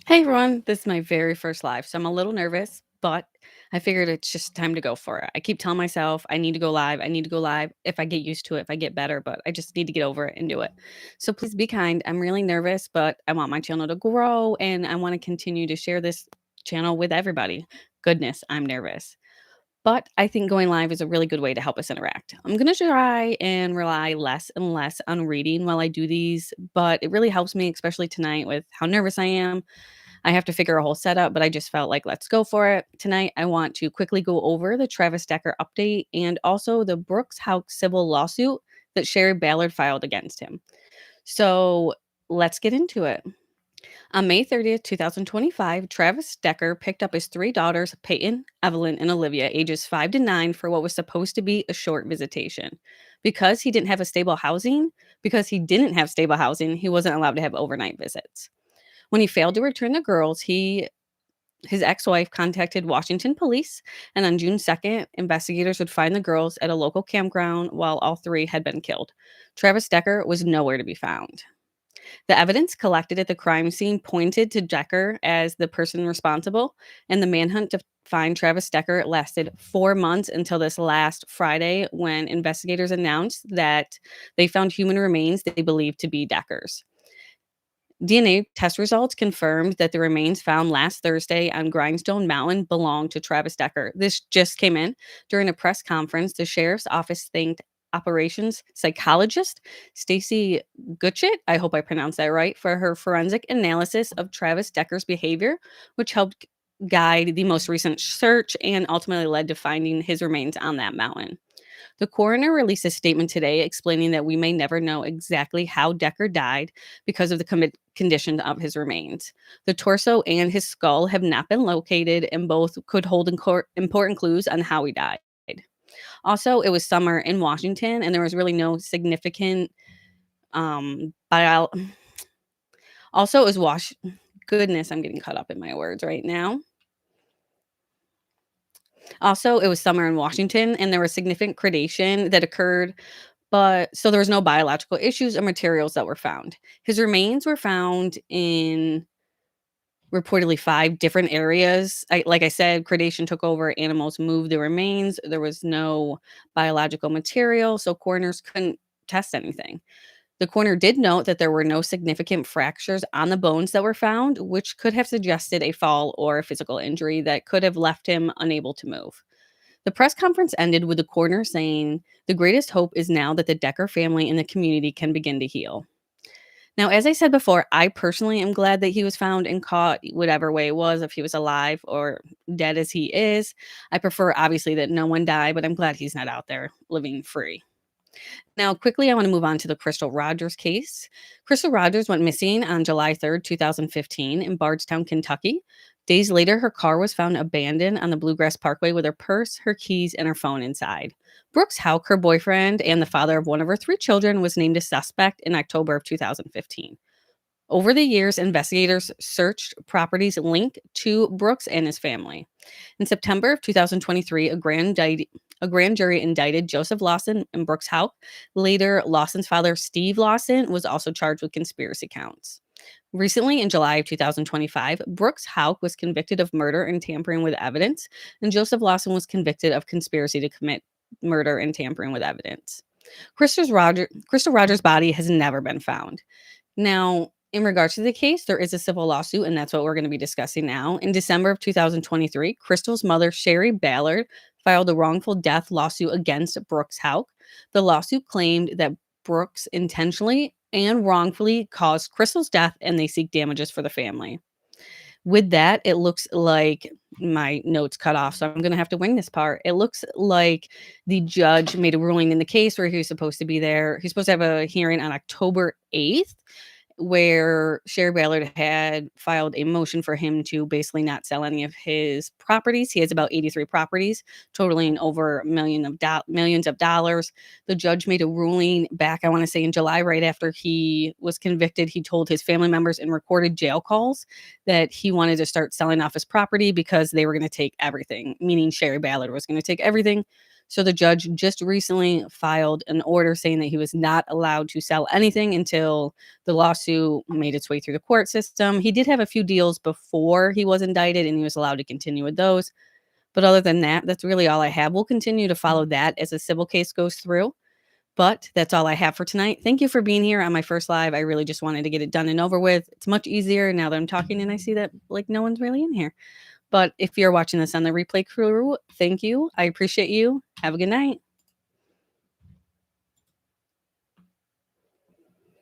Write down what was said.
Hey everyone, this is my very first live, so I'm a little nervous, but I figured it's just time to go for it. I keep telling myself I need to go live. I need to go live. If I get used to it, if I get better, but I just need to get over it and do it. So please be kind. I'm really nervous, but I want my channel to grow and I want to continue to share this channel with everybody. Goodness, I'm nervous. But I think going live is a really good way to help us interact. I'm going to try and rely less and less on reading while I do these, but it really helps me, especially tonight with how nervous I am. I have to figure a whole setup, but I just felt like let's go for it. Tonight, I want to quickly go over the Travis Decker update and also the Brooks Houck civil lawsuit that Sherry Ballard filed against him. So let's get into it. On May 30th, 2025, Travis Decker picked up his three daughters, Peyton, Evelyn, and Olivia, ages 5 to 9, for what was supposed to be a short visitation. Because he didn't have stable housing, he wasn't allowed to have overnight visits. When he failed to return the girls, his ex-wife contacted Washington police, and on June 2nd, investigators would find the girls at a local campground while all three had been killed. Travis Decker was nowhere to be found. The evidence collected at the crime scene pointed to Decker as the person responsible, and the manhunt to find Travis Decker lasted 4 months until this last Friday when investigators announced that they found human remains they believed to be Decker's. DNA test results confirmed that the remains found last Thursday on Grindstone Mountain belonged to Travis Decker. This just came in during a press conference. The sheriff's office thanked operations psychologist Stacy Gutchett, I hope I pronounced that right, for her forensic analysis of Travis Decker's behavior, which helped guide the most recent search and ultimately led to finding his remains on that mountain. The coroner released a statement today explaining that we may never know exactly how Decker died because of the condition of his remains. The torso and his skull have not been located, and both could hold important clues on how he died. Also, it was summer in Washington, and there was really no significant bio. Also, it was Goodness, I'm getting caught up in my words right now. Also, it was summer in Washington, and there was significant predation that occurred, but so there was no biological issues or materials that were found. His remains were found in reportedly 5 different areas. Like I said, predation took over, animals moved the remains. There was no biological material, so coroners couldn't test anything. The coroner did note that there were no significant fractures on the bones that were found, which could have suggested a fall or a physical injury that could have left him unable to move. The press conference ended with the coroner saying, "The greatest hope is now that the Decker family and the community can begin to heal." Now, as I said before, I personally am glad that he was found and caught, whatever way it was, if he was alive or dead as he is. I prefer, obviously, that no one die, but I'm glad he's not out there living free. Now, quickly, I want to move on to the Crystal Rogers case. Crystal Rogers went missing on July 3rd, 2015, in Bardstown, Kentucky. Days later, her car was found abandoned on the Bluegrass Parkway with her purse, her keys, and her phone inside. Brooks Houck, her boyfriend and the father of one of her 3 children, was named a suspect in October of 2015. Over the years, investigators searched properties linked to Brooks and his family. In September of 2023, a grand jury indicted Joseph Lawson and Brooks Houck. Later, Lawson's father, Steve Lawson, was also charged with conspiracy counts. Recently, in July of 2025, Brooks Houck was convicted of murder and tampering with evidence, and Joseph Lawson was convicted of conspiracy to commit murder and tampering with evidence. Crystal Rogers' body has never been found. Now, in regards to the case, there is a civil lawsuit, and that's what we're going to be discussing now. In December of 2023, Crystal's mother, Sherry Ballard, filed a wrongful death lawsuit against Brooks Houck. The lawsuit claimed that Brooks intentionally and wrongfully caused Crystal's death, and they seek damages for the family. With that, it looks like my notes cut off, so I'm going to have to wing this part. It looks like the judge made a ruling in the case where he was supposed to be there. He's supposed to have a hearing on October 8th, where Sherry Ballard had filed a motion for him to basically not sell any of his properties. He has about 83 properties, totaling over millions of dollars. The judge made a ruling back, I want to say in July, right after he was convicted. He told his family members in recorded jail calls that he wanted to start selling off his property because they were going to take everything, meaning Sherry Ballard was going to take everything. So the judge just recently filed an order saying that he was not allowed to sell anything until the lawsuit made its way through the court system. He did have a few deals before he was indicted and he was allowed to continue with those. But other than that, that's really all I have. We'll continue to follow that as the civil case goes through. But that's all I have for tonight. Thank you for being here on my first live. I really just wanted to get it done and over with. It's much easier now that I'm talking and I see that like no one's really in here. But if you're watching this on the replay crew, thank you. I appreciate you. Have a good night.